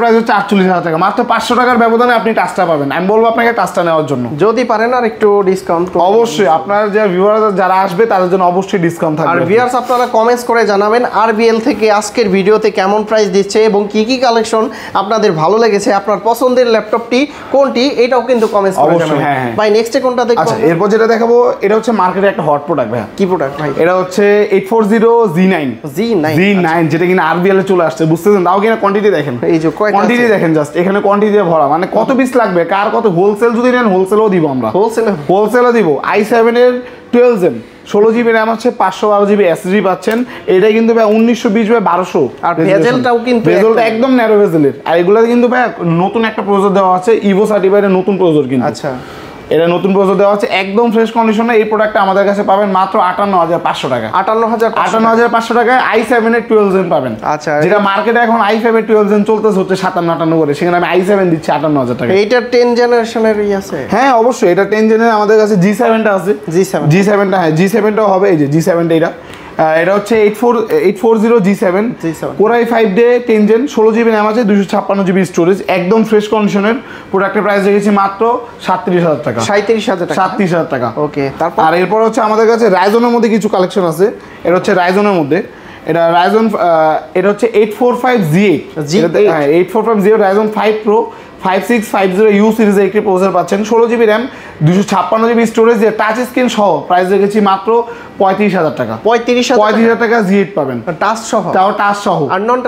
প্রাইস হচ্ছে 48,000 টাকা। মাত্র 500 টাকার ব্যবধানে আপনি টাচটা পাবেন। আমি বলবো আপনাকে টাচটা নেওয়ার জন্য, যদি পারেন আর একটু ডিসকাউন্ট অবশ্যই। আপনার যে ভিউয়ার যারা আসবে তাদের জন্য অবশ্যই ডিসকাউন্ট থাকবে। আর ভিউয়ার্স আপনারা কমেন্টস করে জানাবেন RBL থেকে আজকের ভিডিওতে কেমন প্রাইস দিচ্ছে এবং কি কি কালেকশন আপনাদের ভালো লেগেছে, আপনার পছন্দের ল্যাপটপটি কোনটি, এটাও কিন্তু কমেন্টস করে জানাবেন। ভাই নেক্সটে কোনটা দেখব? আচ্ছা, এরপর যেটা দেখাবো এটা হচ্ছে মার্কেটে একটা হট প্রোডাক্ট ভাই। কি প্রোডাক্ট ভাই? এটা হচ্ছে 840 G9, যেটা কিনা RBL এ চলে আসছে, বুঝতেছেন? তাও কিনা কোয়ান্টিটি দেখেন, এই যে কোয়ান্টিটি দেখেন, জাস্ট এখানে কোয়ান্টিটি দিয়ে ভরা। মানে কত পিস লাগবে, কার কত, হোলসেল যদি নেন হোলসেলও দিব আমরা, হোলসেলও দিব। i7 এর 12 জেন, 16 জিবি RAM আছে, 512 জিবি SSD পাচ্ছেন। এটা কিন্তু ভাই 1920x1200, আর ভেজেলটাও কিন্তু একদম ন্যারো ভেজেলের। আর এগুলোতে কিন্তু ভাই নতুন একটা প্রসেসর দেওয়া আছে, ইভো সার্টিফাইডের নতুন প্রসেসর কিন্তু। আচ্ছা, এটা নতুন প্রসেসর দেওয়া আছে, একদম ফ্রেশ কন্ডিশনে। এই প্রোডাক্টটা আমাদের কাছে পাবেন মাত্র 58,500 টাকা। 58,500 টাকায় i7 এর 12 জেন পাবেন। আচ্ছা, যেটা মার্কেটে এখন i5 এর 12 জেন চলতেছে হচ্ছে 57-58 করে, সেখানে আমি i7 দিচ্ছি 58,000 টাকা। এইটা 10 জেনারেশনের আছে? হ্যাঁ, অবশ্যই। এটা 10 জেনের আমাদের কাছে G7টা আছে, G7টা, হ্যাঁ G7টাও হবে। এই যে G7টা, এটা হচ্ছে 840 G7 Core i5 ডে 10 জেন, 16 জিবি RAM আছে, 256 জিবি স্টোরেজ, একদম ফ্রেশ কন্ডিশনের। প্রোডাক্টের প্রাইস রেখেছি মাত্র 37,000 টাকা। 37,000 টাকা। ওকে, তারপর আর এরপর হচ্ছে আমাদের কাছে রাইজনের মধ্যে কিছু কালেকশন আছে। এটা হচ্ছে রাইজনের মধ্যে, এটা রাইজন, এটা হচ্ছে 845 G8, হ্যাঁ 845 রাইজন 5 Pro 5650U সিরিজের একটি প্রসেসর পাচ্ছেন, 16 জিবি RAM, 256 জিবি স্টোরেজ, দিয়ে টাচ স্ক্রিন সহ। প্রাইস রেখেছি মাত্র 35,000 টাকা। 35,000 টাকা G8 পাবেন, টাচ সহ, তাও টাচ সহ। আর নন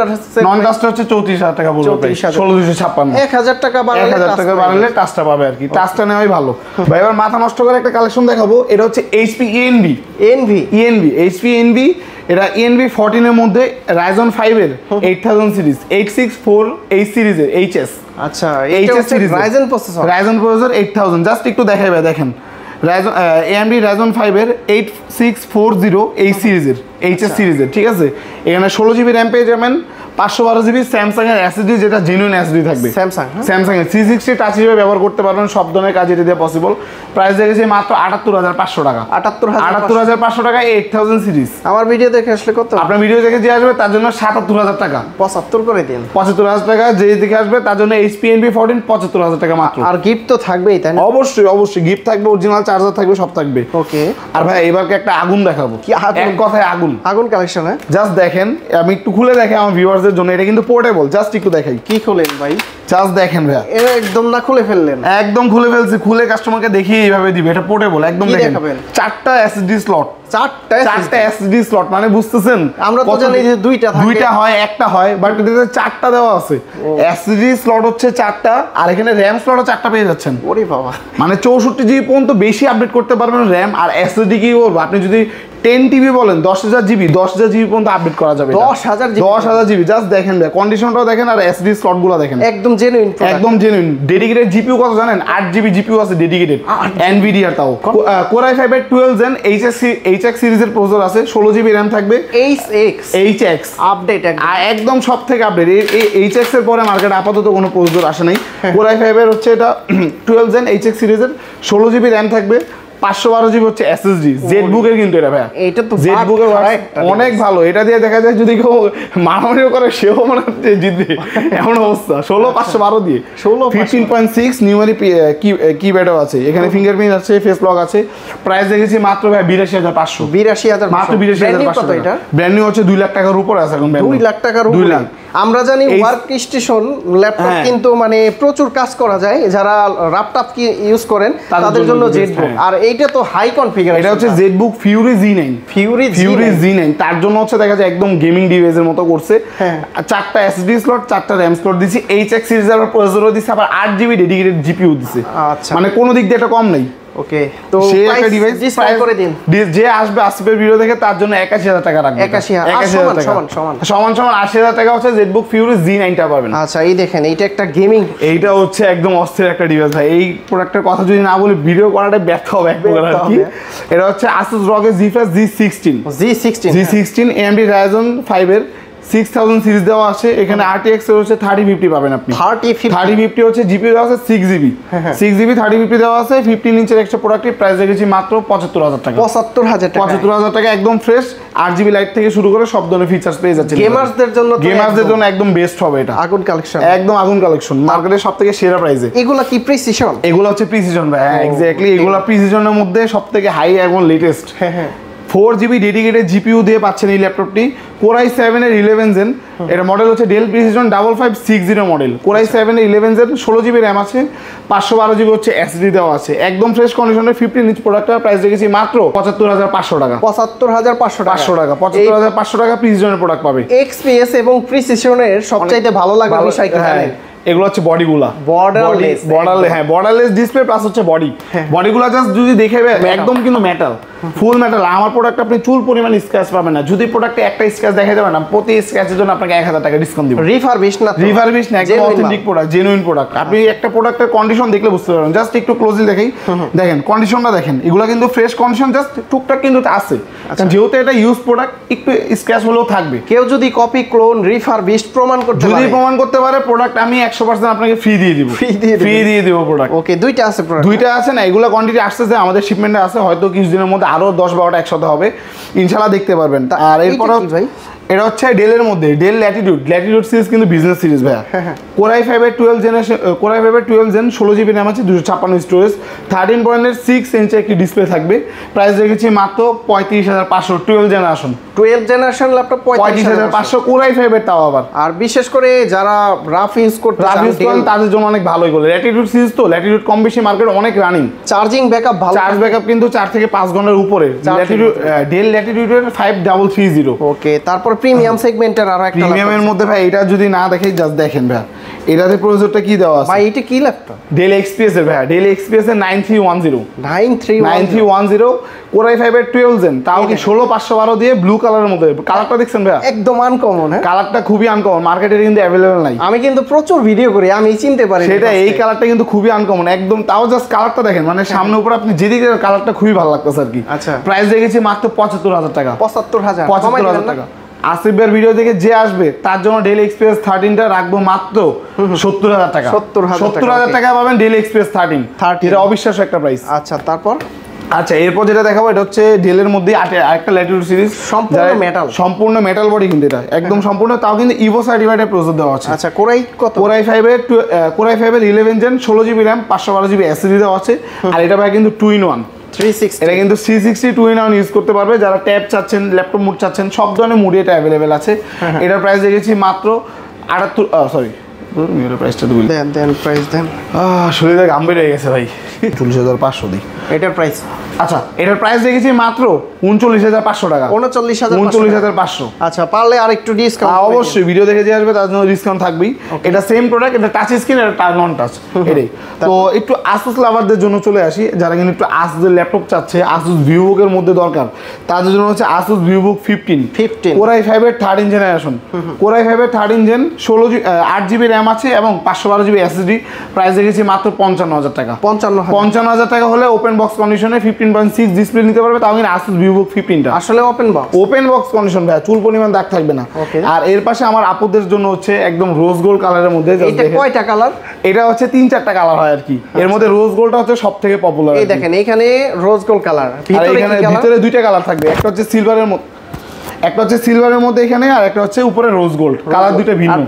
টাচটা হচ্ছে 34,000 টাকা বলবো, 16,256। 1,000 টাকা বাড়ালে টাচটা পাবে আর কি। টাচটা নেওয়াই ভালো ভাই। এবার মাথা নষ্ট করে একটা কালেকশন দেখাবো। এটা হচ্ছে HP ENV, HP ENV। এটা ENV 14 এর মধ্যে Ryzen 5 এর 8000 সিরিজ, 864 সিরিজের HS। আচ্ছা, এটা হচ্ছে Ryzen প্রসেসর 8000। জাস্ট একটু দেখাই ভাই, দেখেন AMD Ryzen 5 এর 8640 সিরিজের, HS সিরিজের, ঠিক আছে। এখানে 16 জিবি RAM পেয়ে যাবেন, 512 জিবি স্যামসাং এর SSD, যেটা জেনুইন SSD থাকবে। স্যামসাং এর 360 টাচ হিসেবে ব্যবহার করতে পারবেন, সব ধরনের কাজ এটা দিয়ে পসিবল। প্রাইস রেখেছি মাত্র 78,500 টাকা। 78,500 টাকা 8000 সিরিজ। আমার ভিডিও দেখে আসলে কত? আপনার ভিডিও দেখে যে আসবে তার জন্য 77,000 টাকা। 75 করে দিন। 75,000 টাকা যে দেখে আসবে তার জন্য HP ENV 14 75,000 টাকা মাত্র। আর গিফট তো থাকবেই, তাই না? অবশ্যই গিফট থাকবে, অরিজিনাল চার্জার থাকবে, সব থাকবে। ওকে। আর ভাই এবারকে একটা আগুন দেখাবো। কি এক কথায় আগুন কালেকশন? হ্যাঁ, জাস্ট দেখেন, আমি একটু খুলে দেখে আমার ভিউয়ার্স লাভারদের জন্য এটা কিন্তু পোর্টেবল। জাস্ট একটু দেখাই। কি খুলেন ভাই? জাস্ট দেখেন ভাইয়া, এটা একদম না খুলে ফেললেন? একদম খুলে ফেলছি, খুলে কাস্টমারকে দেখিয়ে এইভাবে দিবে। এটা পোর্টেবল একদম। দেখেন 4টা এসএসডি স্লট, 4টা এসএসডি স্লট, মানে বুঝতেছেন? আমরা তো জানি যে দুইটা হয়, একটা হয়, বাট এটাতে 4টা দেওয়া আছে। এসএসডি স্লট হচ্ছে 4টা, আর এখানে র‍্যাম স্লটও 4টা পেয়ে যাচ্ছেন। ওরে বাবা, মানে 64 জিবি পর্যন্ত বেশি আপডেট করতে পারবেন র‍্যাম। আর এসএসডি কি বলবো, আপনি যদি 10 টিবি বলেন 10,000 জিবি পর্যন্ত আপডেট করা যাবে। 10,000 জিবি। জাস্ট দেখেন ভাই, কন্ডিশনটাও দেখেন, আর এসএসডি স্লটগুলো দেখেন, একদম জেনুইন, একদম জেনুইন। ডেডিকেটেড জিপিইউ কত জানেন? 8 জিবি জিপিইউ আছে ডেডিকেটেড, এনভিডিয়া। তাও Core i5 এর 12 জেন HX সিরিজের প্রসেসর আছে, 16 জিবি র‍্যাম থাকবে। HX আপডেট একদম সব থেকে আপডেট। এই HX এর পরে মার্কেটে আপাতত কোনো প্রসেসর আসে নাই। Core i5 এর হচ্ছে এটা 12 জেন HX সিরিজের, 16 জিবি র‍্যাম থাকবে, 512 জিবি হচ্ছে এসএসডি। জেডবুক এর কিন্তু এটা ভাই, এটা তো জেডবুক এর অনেক ভালো। এটা দিয়ে দেখা যায় যদি কেউ মারামারিও করে সেও মনে হচ্ছে জিতবে, এমন অবস্থা। 16512 দিয়ে 15.6 নিউমারি কিপ্যাডও আছে, এখানে ফিঙ্গারপ্রিন্ট আছে, ফেস লক আছে। প্রাইস দেখেছি মাত্র ভাই 82,500। 82,000 মাত্র 82,500। এটা ব্র্যান্ড নিউ হচ্ছে 2 লাখ টাকার উপরে আছে এখন। 2 লাখ টাকার উপরে। 2 লাখ। আমরা জানি ওয়ার্ক স্টেশন ল্যাপটপ কিন্তু মানে প্রচুর কাজ করা যায়, যারা ল্যাপটপ কি ইউজ করেন তাদের জন্য জেডবুক। আর এইটা তো হাই কনফিগারেশন, এটা হচ্ছে জেডবুক ফিউরি জি9। ফিউরি জি9 তার জন্য হচ্ছে দেখা যায় একদম গেমিং ডিভাইসের মতো করছে। 4টা এসএসডি স্লট, 4টা র‍্যাম স্লট দিছি। HX সিরিজের প্রসেসরও দিছে, আবার 8 জিবি ডেডিকেটেড জিপিইউ দিছে। আচ্ছা, মানে কোনো দিক দিয়ে এটা কম নাই। ওকে, তো সেই একটা ডিভাইস ডিসপ্লে করে দিন। যে আসবে আসিফের ভিডিও দেখে তার জন্য 81,000 টাকা রাখবেন। 81,000 সমান 80,000 টাকা হচ্ছে জেডবুক ফিউরি জি9 টা পাবেন। আচ্ছা, এই দেখেন, এইটা একটা গেমিং, এইটা হচ্ছে একদম অস্থির একটা ডিভাইস ভাই। এই প্রোডাক্টের কথা যদি না বলি ভিডিও করাটা ব্যর্থ হবে এক প্রকার আর কি। এটা হচ্ছে Asus ROG Zephyrus G16 AMD Ryzen 5 এর 6000 সিরিজ দেওয়া আছে। এখানে RTX এর হচ্ছে 3050 পাবেন আপনি। 3050 হচ্ছে জিপিইউ দেওয়া আছে 6 জিবি 3050 দেওয়া আছে। 15 ইঞ্চের এক্সট্রা প্রোডাক্টিভ প্রাইস রেখেছি মাত্র 75,000 টাকা। 75,000 টাকা একদম ফ্রেশ। 8 জিবি লাইট থেকে শুরু করে সব ধরনের ফিচার্স পেয়ে যাচ্ছেন। গেমারদের জন্য একদম বেস্ট হবে এটা। আগুন কালেকশন, একদম আগুন কালেকশন, মার্কেটের সবথেকে সেরা প্রাইসে। এগুলা কি প্রিসিশন? এগুলো হচ্ছে প্রিসিশন ভাই, এক্স্যাক্টলি। এগুলো প্রিসিশনের মধ্যে সবথেকে হাই এবং লেটেস্ট। 4 জিবি ডেডিকেটেড জিপিইউ দিয়ে পাচ্ছেন এই ল্যাপটপটি। Core i7 এর 11 জেন, এটা মডেল হচ্ছে del precision 5560 model. Core i7 এর 11 জেন, 16 জিবি র‍্যাম আছে, 512 জিবি হচ্ছে এসএসডি দেওয়া আছে। একদম ফ্রেশ কন্ডিশনের 15 ইঞ্চ প্রোডাক্টটা প্রাইস রেখেছি মাত্র 75,500 টাকা। 75,500 টাকা 75,500 টাকা প্রিসিশনের প্রোডাক্ট পাবে। XPS এবং প্রিসিশনের সবচাইতে ভালো লাগার বিষয় কি জানেন? এগুলো হচ্ছে বডিগুলা বর্ডারলেস ডিসপ্লে প্লাস হচ্ছে বডিগুলা জাস্ট যদি দেখে একদম কিন্তু মেটাল, ফুল মেটাল। আমার প্রোডাক্ট আপনি চুল পরিমাণ স্ক্র্যাচ পাবেন না। যদি প্রোডাক্টে একটা স্ক্র্যাচ দেখা যাবে না, প্রতি স্ক্র্যাচের জন্য আপনাকে 1000 টাকা ডিসকাউন্ট দিব। রিফারবিশ না, একদম অথেন্টিক প্রোডাক্ট, জেনুইন প্রোডাক্ট। আপনি একটা প্রোডাক্টের কন্ডিশন দেখলে বুঝতে পারবেন। জাস্ট একটু ক্লোজলি দেখাই, দেখেন কন্ডিশনটা দেখেন। এগুলো কিন্তু ফ্রেশ কন্ডিশন, জাস্ট টুকটাক কিন্তু আছে। যেহেতু এটা ইউজ প্রোডাক্ট, একটু স্ক্র্যাচ হলেও থাকবে। কেউ যদি কপি, ক্লোন, রিফারবিশ প্রমাণ করতে পারে প্রোডাক্ট আমি 100% আপনাকে ফ্রি দিয়ে দিব। প্রোডাক্ট। ওকে, দুইটা আছে না, এগুলো কোয়ান্টিটি আসছে, আমাদের শিপমেন্টে আছে। হয়তো কিছুদিনের মধ্যে আরো 10-12টা একসাথে হবে, ইনশাআল্লাহ দেখতে পারবেন। আর এরপর এটা হচ্ছে ডেলের মধ্যে ডেল ল্যাটিটিউড সিরিজ কিন্তু বিজনেস সিরিজ ভাইয়া। Core i5 এর 12 জেন 16 জিবি র‍্যাম আছে, 256 স্টোরেজ, 13.6 ইঞ্চি একটি ডিসপ্লে থাকবে। প্রাইস রেখেছি মাত্র 35,500। 12 জেনারেশন ল্যাপটপ 35,500 Core i5 এর, তাও আবার। আর বিশেষ করে যারা রাফ ইউজ করেন তাদের জন্য অনেক ভালোই বলে। ল্যাটিটিউড সিরিজ তো, ল্যাটিটিউড কম বেশি মার্কেট অনেক রানিং। চার্জিং ব্যাকআপ ভালো, চার্জ ব্যাকআপ কিন্তু 4 থেকে 5 ঘন্টার উপরে। ডেল ল্যাটিটিউডের 5330। ওকে, তারপর প্রিমিয়াম সেগমেন্টের আর একটা প্রিমিয়ামের মধ্যে ভাই, এটা যদি না দেখেই জাস্ট দেখেন ভাই, এটাতে প্রসেসরটা কি দেওয়া আছে ভাই? এটা কি ল্যাপটপ? ডেল XPS এর ভাই, ডেল XPS এর 9310 Core i5 এর 12 জেন, তাও কি 16512 দিয়ে ব্লু কালারের মধ্যে। কালারটা দেখছেন ভাই, একদম আনকমন। হ্যাঁ, কালারটা খুবই আনকমন, মার্কেটে কিন্তু अवेलेबल নাই। আমি কিন্তু প্রচুর ভিডিও করি, আমি চিনতে পারি সেটা। এই কালারটা কিন্তু খুবই আনকমন একদম। তাও জাস্ট কালারটা দেখেন, মানে সামনে উপর আপনি যেদিকে কালারটা খুবই ভালো লাগতেছে আর কি। আচ্ছা, প্রাইস রেখেছি মাত্র 75,000 টাকা। 75,000 টাকা। আসিফের ভিডিও দেখে যে আসবে তার জন্য ডেল XPS 13টা রাখবো মাত্র 70,000 টাকা। 70,000 টাকা পাবেন ডেল XPS 13। এটা অবিশ্বাস্য একটা প্রাইস। আচ্ছা, তারপর এরপর যেটা দেখাবো, এটা হচ্ছে ডেলের মধ্যে আরেকটা ল্যাটিটিউড সিরিজ, সম্পূর্ণ মেটাল বডি কিন্তু এটা একদম সম্পূর্ণ, তাও কিন্তু ইভো সার্টিফাইড প্রসেসর দেওয়া আছে। আচ্ছা, Core i5 এর 11 gen 16 GB RAM 512 GB SSD দেওয়া আছে। আর এটা ভাই কিন্তু 2 in 1 360 এটা কিন্তু 360 2-in-1 ইউজ করতে পারবে। যারা ট্যাব চাচ্ছেন, ল্যাপটপ মুড চাচ্ছেন, সব ধরনের মুডে এটা অ্যাভেলেবেল আছে। এটার প্রাইস দেখেছি মাত্র 78 প্রাইসটা তো দেন প্রাইস দেন। শরীরে ঘাম বের হয়ে গেছে ভাই। 40,500 দিই এটার প্রাইস। আচ্ছা, এটার প্রাইস দেখেছি মাত্র 39,500 টাকা। 39,500। আচ্ছা, পারলে আর একটু ডিসকাউন্ট। অবশ্যই ভিডিও দেখে যে আসবে তার জন্য ডিসকাউন্ট থাকবেই। এটা সেম প্রোডাক্ট, এটা টাচ স্ক্রিন, এটা নন টাচ এটাই। তো একটু আসুস লাভারদের জন্য চলে আসি, যারা কিন্তু একটু আসুসের ল্যাপটপ চাচ্ছে, আসুস ভিভোবুক এর মধ্যে দরকার, তাদের জন্য হচ্ছে আসুস ভিভোবুক 15 Core i5 এর 3rd জেনারেশন। Core i5 এর 3rd জেন 8GB র্যাম আছে এবং 512GB SSD। প্রাইস দেখেছি মাত্র 55,000 টাকা। 55,000 টাকা হলে ওপেন বক্স কন্ডিশনে 15.6 ডিসপ্লে নিতে পারবে। তাও কিন্তু আসুস ভিভোবুক 15টা আসলে ওপেন বক্স কন্ডিশন ভাই, চুল পরিমাণ দাগ থাকবে না। আর এর পাশে আমার আপুদের জন্য হচ্ছে একদম রোজ গোল্ড কালারের মধ্যে। এটা কয়টা কালার? এটা হচ্ছে 3-4টা কালার হয় আর কি। এর মধ্যে রোজ গোল্ডটা হচ্ছে সবথেকে পপুলার। এই দেখেন এখানে রোজ গোল্ড কালার, ভিতরে 2টা কালার থাকবে, একটা হচ্ছে সিলভারের মধ্যে, একটা হচ্ছে সিলভারের মধ্যে এখানে, আর একটা হচ্ছে উপরে রোজ গোল্ড কালার। দুটো ভিন্ন,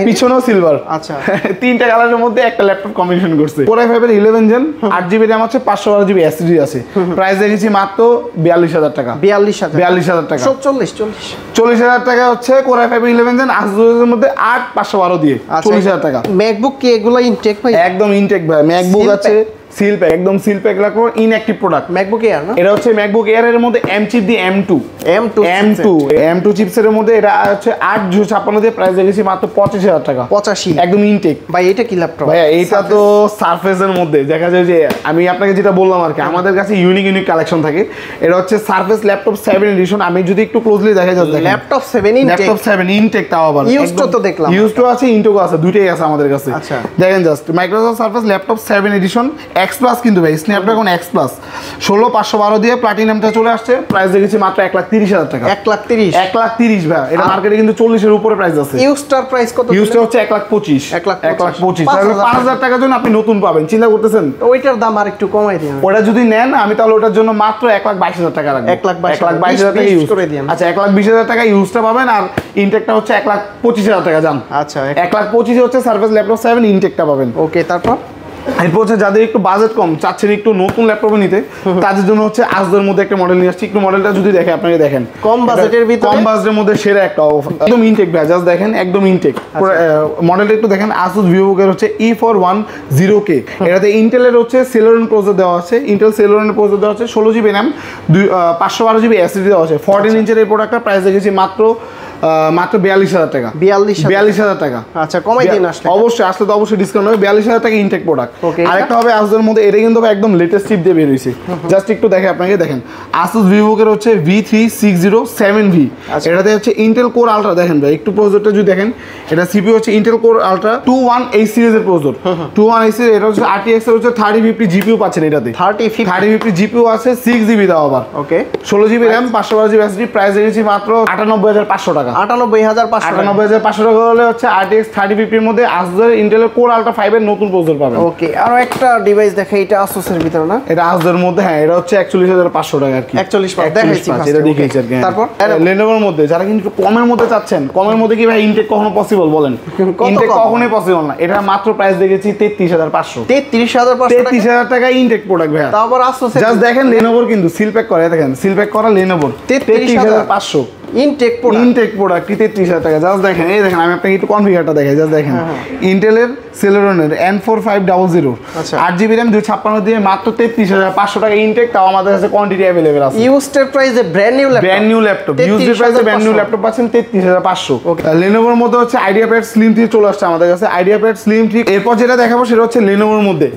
পিছনেও সিলভার। আচ্ছা, 3টা কালারের মধ্যে একটা ল্যাপটপ কম্বিনেশন করছে। Core i5 এর 11 জেন 8GB র্যাম আছে, 512GB SSD আছে। প্রাইস দেখেছি মাত্র 42,000 টাকা। 42,000 টাকা। 40,000 টাকা হচ্ছে Core i5 এর 11 জেন আসুসের মধ্যে 8 512 দিয়ে 40,000 টাকা। ম্যাকবুক কি এগুলো ইনটেক ভাই? একদম ইনটেক ভাই। ম্যাকবুক আছে সিল প্যাক, একদম সিল প্যাক রাখো, ইনঅ্যাক্টিভ প্রোডাক্ট। ম্যাকবুক এয়ার না, এটা হচ্ছে ম্যাকবুক এয়ার এর মধ্যে এম চিপ দিয়ে M2 চিপসের মধ্যে। এটা হচ্ছে 856 দিয়ে। প্রাইস দেখেছি মাত্র 25,000 টাকা। 85 একদম ইনটেক ভাই। এটা কি ল্যাপটপ ভাই? এটা তো সারফেসের মধ্যে দেখা যায় যে আমি আপনাকে যেটা বললাম আর কি, আমাদের কাছে ইউনিক কালেকশন থাকে। এটা হচ্ছে সারফেস ল্যাপটপ 7 এডিশন। আমি যদি একটু ক্লোজলি দেখা যায় ল্যাপটপ 7 ইনটেক তাও আবার ইউজড তো দেখলাম, ইউজড আছে, ইনটেকও আছে, দুটেই আছে আমাদের কাছে। আচ্ছা, দেখেন just Microsoft surface laptop 7 edition X plus, কিন্তু ভাই স্ন্যাপড্রাগন X প্লাস 16512 দিয়ে প্লাটিনামটা চলে আসছে। প্রাইস দেখেছি মাত্র 1,30,000 টাকা। 1,30,000 ভাই। এটা মার্কেটে কিন্তু 40 এর উপরে প্রাইস আছে। ইউজটার প্রাইস কত? ইউজটা হচ্ছে 1,25,000 তাহলে 5,000 টাকার জন্য আপনি নতুন পাবেন। চিন্তা করতেছেন? ওইটার দাম আর একটু কমাই দিন। ওটা যদি নেন আমি তাহলে ওটার জন্য মাত্র 1,22,000 টাকা রাখবো। 1,22,000 টাকা ইউজ করে দিন। আচ্ছা, 1,20,000 টাকা ইউজটা পাবেন, আর ইনটেকটা হচ্ছে 1,25,000 টাকা। জান, আচ্ছা, 1,25,000 হচ্ছে সারফেস ল্যাপটপ 7 ইনটেকটা পাবেন। ওকে, তারপর এরপর হচ্ছে যাদের একটু বাজেট কম, চাচ্ছেন একটু নতুন ল্যাপটপ নিতে, তাদের জন্য হচ্ছে আসুসের মধ্যে একটা মডেল নিয়ে আসছি। একটু মডেলটা যদি দেখে আপনাকে, দেখেন কম বাজেটের ভিতরে, কম বাজেটের মধ্যে সেরা একটা অফার, একদম ইনটেক ভাই। জাস্ট দেখেন, একদম ইনটেক মডেলটা একটু দেখেন। আসুস ভিভোবুক এর হচ্ছে E410K। এটাতে ইন্টেলের হচ্ছে সেলোরন প্রসেসর দেওয়া আছে, ইন্টেল সেলোরন প্রসেসর দেওয়া আছে, 16GB র্যাম, 512GB SSD দেওয়া আছে। 14 ইঞ্চের এই প্রোডাক্টটা প্রাইস দেখেছি মাত্র 42,000 টাকা। 42,000 টাকা। আচ্ছা, কমাই দিন। আসলে অবশ্যই, আসলে তো অবশ্যই ডিসকাউন্ট হবে। 42,000 টাকা ইনটেক প্রোডাক্ট। আরেকটা হবে আসুসের মধ্যে, এটা কিন্তু একদম লেটেস্ট চিপ দিয়ে বের হয়েছে। জাস্ট একটু দেখে আপনাকে, দেখেন আসুস ভিভোবুক এর হচ্ছে V3607V। এটাতে হচ্ছে ইন্টেল কোর আলট্রা। দেখেন ভাই, একটু প্রসেসরটা যদি দেখেন, এটা সিপিইউ হচ্ছে ইন্টেল কোর আলট্রা 21H সিরিজের প্রসেসর। 21H series. এটা হচ্ছে RTX এর হচ্ছে 3050 জিপিইউ পাচ্ছেন এটাতে। 3050 জিপিইউ আছে, 6GB দাও আবার। ওকে, 16GB RAM, 512GB SSD। Price দিয়েছি মাত্র 98,500 টাকা। 98,500 টাকা হলে হচ্ছে RTX 3050 এর মধ্যে আসুসের ইন্টেলের কোর আলট্রা 5 এর নতুন প্রসেসর পাবেন। ওকে, আরো একটা ডিভাইস দেখে, এটা আসুসের ভিতর না, এটা আসুসের মধ্যে। হ্যাঁ, এটা হচ্ছে 41,500 টাকা আর কি। 41,500 দেখাইছি, এটা দেখিয়েছি আর কি। তারপর লেনোভোর মধ্যে যারা কিন্তু কমের মধ্যে চাচ্ছেন, কমের মধ্যে কি ভাই ইনটেক কখনো পসিবল বলেন? ইনটেক কখনোই পসিবল না। এটা মাত্র প্রাইস দেখেছি 33,500। 33,500 টাকা ইনটেক প্রোডাক্ট ভাই। তারপর আসুস জাস্ট দেখেন, লেনোভোর কিন্তু সিল প্যাক করে, দেখেন সিল প্যাক করা লেনোভোর 33,500 ইনটেক প্রোডাক্ট 33,000 টাকা। জাস্ট দেখেন, এই দেখেন, আমি আপনাকে একটু কনফিগারটা দেখাই। জাস্ট দেখেন, ইন্টেলের সেলেরনের N4500 8GB র্যাম 256 দিয়ে মাত্র 33,500 টাকা ইনটেক। তাও আমাদের কাছে কোয়ান্টিটি অ্যাভেলেবেল আছে। ইউজড প্রাইসে ব্র্যান্ড নিউ ল্যাপটপ ইউজড প্রাইসে ব্র্যান্ড নিউ ল্যাপটপ পাচ্ছেন 33,500। লেনোভোর মধ্যে হচ্ছে আইডিয়াপ্যাড স্লিম 3 চলে আসছে আমাদের কাছে। আইডিয়াপ্যাড স্লিম 3 এরপর যেটা দেখাবো সেটা হচ্ছে লেনোভোর মধ্যে।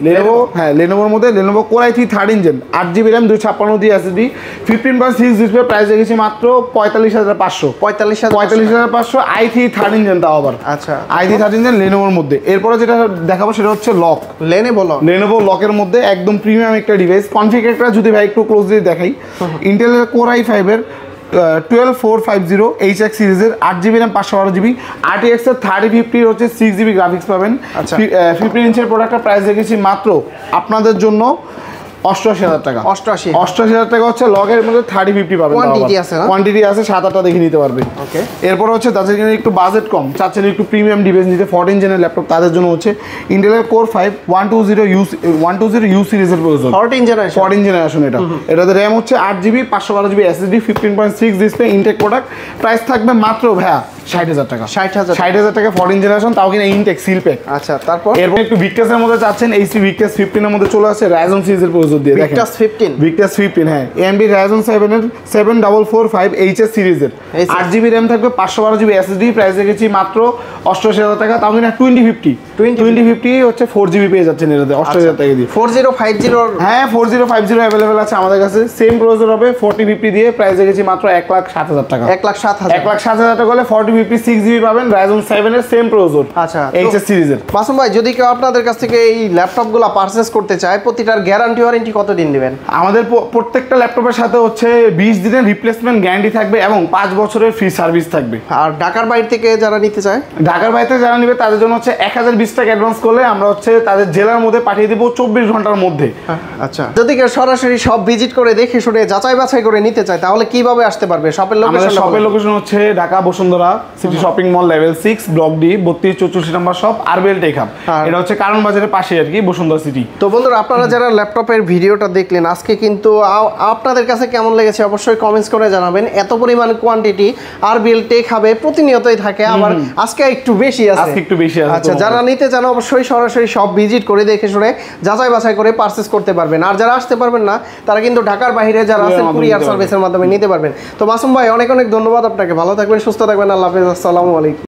লেনোভোর মধ্যে Lenovo Core i3 13 gen 8GB RAM 256 দিয়ে SSD 15.6 ডিসপ্লে। প্রাইস দেখেছি মাত্র 45,500 i3 13 জেন তাও আবার। আচ্ছা, i3 13 জেন লেনোভোর মধ্যে। এরপরে যেটা দেখাবো সেটা হচ্ছে লেনোভো লকের মধ্যে একদম প্রিমিয়াম একটা ডিভাইস। কনফিগারটা যদি ভাই একটু ক্লোজলি দেখাই, ইন্টেলের Core i5 এর 12450 HX সিরিজের 8GB র্যাম 512GB RTX এর 3050 হচ্ছে 6GB গ্রাফিক্স পাবেন। 15 ইঞ্চের প্রোডাক্টটা প্রাইস রেখেছি মাত্র আপনাদের জন্য 88,000 টাকা। 88,000 টাকা হচ্ছে লগের মধ্যে 30-50 পাবেন। কোয়ান্টিটি আছে না? কোয়ান্টিটি আছে, 7-8টা দেখে নিতে পারবে। ওকে। এরপর হচ্ছে যাদের কিনা একটু বাজেট কম, চাচ্ছেন একটু প্রিমিয়াম ডিভাইস নিতে 14 জেনের ল্যাপটপ, তাদের জন্য হচ্ছে ইন্টেলের কোর 5 120U সিরিজের প্রয়োজন। 14 জেনারেশন এটা। এটাতে র্যাম হচ্ছে 8GB 512GB SSD 15.6 display intact product. Price থাকবে মাত্র ভাইয়া 60,000 টাকা। 60,000 টাকা 14 জেনারেশন, তাও কিনা ইনটেক সিল প্যাক। আচ্ছা, তারপর এরপর একটু ভিক্টাসের মধ্যে চাচ্ছেন, এইচপি ভিক্টাস 15 এর মধ্যে চলে আসে রাইজন সিরিজের প্রসেসর দিয়ে। দেখেন ভিক্টাস 15 হ্যাঁ, AMD রাইজন 7 এর 7445HS সিরিজের 8GB র্যাম থাকবে 512GB SSD। প্রাইস রেখেছি মাত্র 88,000 টাকা, তাও কিনা 2050 হচ্ছে 4GB পেয়ে যাচ্ছেন এটাতে 88,000 টাকা দিয়ে। 4050 হ্যাঁ 4050 अवेलेबल আছে আমাদের কাছে, সেম প্রসেসর হবে 4050 দিয়ে। প্রাইস রেখেছি মাত্র 1,07,000 টাকা। 1,07,000 টাকা হলে 4050 6GB পাবেন রাইজন 7 এর সেম প্রসেসর। আচ্ছা, HS সিরিজের। মাসুম ভাই, যদি কেউ আপনাদের কাছ থেকে এই ল্যাপটপগুলো পারচেজ করতে চায়, প্রতিটার গ্যারান্টি ওয়ারেন্টি কতদিন দিবেন? আমাদের প্রত্যেকটা ল্যাপটপের সাথে হচ্ছে 20 দিনের রিপ্লেসমেন্ট গ্যারান্টি থাকবে এবং 5 বছরের ফ্রি সার্ভিস থাকবে। আর ঢাকার বাইরে থেকে যারা নিতে চায়, ঢাকার বাইরে থেকে যারা নেবে তাদের জন্য হচ্ছে 1020 টাকা অ্যাডভান্স করলে আমরা হচ্ছে তাদের জেলার মধ্যে পাঠিয়ে দেবো 24 ঘন্টার মধ্যে। আচ্ছা, যদি কেউ সরাসরি সব ভিজিট করে দেখে শুনে যাচাই বাছাই করে নিতে চায়, তাহলে কিভাবে আসতে পারবে? শপের লোকেশন হচ্ছে Dhaka Bashundhara city shopping mall level 6 block D 32-64 নম্বর শপ আরবিএল টেক হাব। এটা হচ্ছে কারণ বাজারের পাশে আর কি, বসুন্ধরা সিটি। তো বন্ধুরা, আপনারা যারা ল্যাপটপের ভিডিওটা দেখলেন আজকে, কিন্তু আপনাদের কাছে কেমন লেগেছে অবশ্যই কমেন্টস করে জানাবেন। এত পরিমাণ কোয়ান্টিটি আরবিএল টেক হাবে প্রতিনিয়তই থাকে, আবার আজকে একটু বেশি আছে। আচ্ছা, যারা নিতে চান অবশ্যই সরাসরি সব ভিজিট করে দেখে শুনে যাচাই বাছাই করে পারচেজ করতে পারবেন। আর যারা আসতে পারবেন না, তারা কিন্তু ঢাকার বাইরে যারা আছেন কুরিয়ার সার্ভিসের মাধ্যমে নিতে পারবেন। তো মাসুম ভাই, অনেক অনেক ধন্যবাদ আপনাকে। ভালো থাকবেন, সুস্থ থাকবেন। আল্লাহ হাফেজ, আসসালামু আলাইকুম।